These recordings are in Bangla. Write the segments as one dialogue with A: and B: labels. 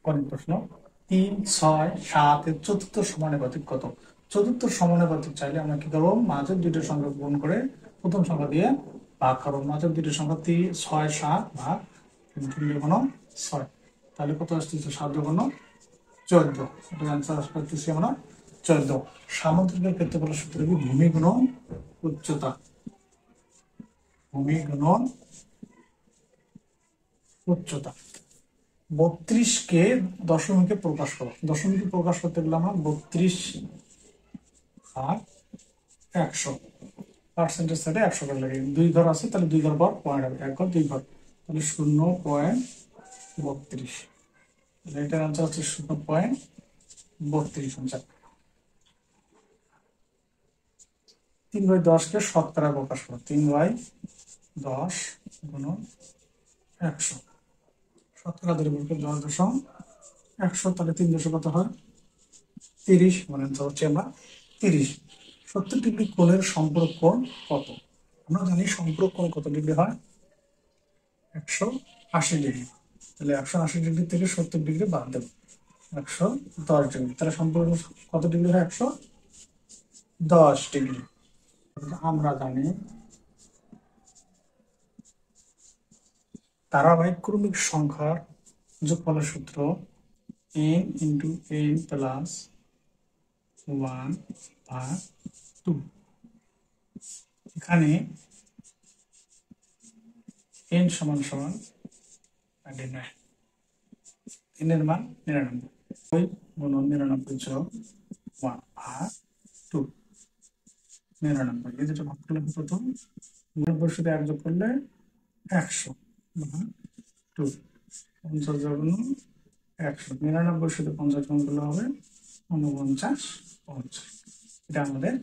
A: পরের প্রশ্ন 3, 6, 7 এর চতুর্থ সমানুপাতিক কত? চতুর্থ সমানুপাতিক চাইলে আমরা কি করবো, মাঝের দুইটা সংখ্যা গুণ করে প্রথম সংখ্যা দিয়ে ভাগ করবো। মাঝের দুইটা সংখ্যা 6, 7 ভাগ 3 6, তাহলে কত আসতেছে 7 2 14। এটার অ্যান্সার আসতেছি আমরা 14। সামুদ্রিকের ক্ষেত্রফলের সূত্র কি? ভূমি গুণন উচ্চতা। ভূমি গুণন উচ্চতা। 32 কে দশমিকে প্রকাশ করো। দশমিকে প্রকাশ করতে গেলে আমরা 32 ভাগ 100 পার্সেন্টেজ সাইডে 100 করে লাগে। 2 ঘর আছে, তাহলে 2 ঘর পর পয়েন্ট হবে, 1 ঘর 2 ঘর, তাহলে 0.32। এটার আনসার হচ্ছে 0.32 আনসার। 3/10 কে শতকরা প্রকাশ করো। 3/10 গুণন 100। শতকরা ধরে বলতে 10.100, তাহলে 3 কত হয় 30, মানে আনসার হচ্ছে আমরা 30। 70 ডিগ্রি কোণের সম্পূরক কোণ কত? আমরা জানি সম্পূরক কোণ কত ডিগ্রি হয়? 180 ডিগ্রি। তাহলে 180 ডিগ্রি থেকে 70 ডিগ্রি বাদ দেব, 110 ডিগ্রি। তাহলে সম্পূরক কত ডিগ্রি হয়? 110 ডিগ্রি। আমরা জানি ধারাবাহিক ক্রমিক সংখ্যার যোগফলের সূত্র n × n + 1/2। এখানে n সমান সমান n এর মান 99 গুণন 99 যোগ 1/2, 99। এই দুটো ভাগ করলে কত? 99 সাথে 1 যোগ করলে 100/2। 50 যোগ 100, 99 সাথে 50 গুণ করলে হবে 49, 50। এটা আমাদের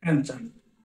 A: অ্যান্সার।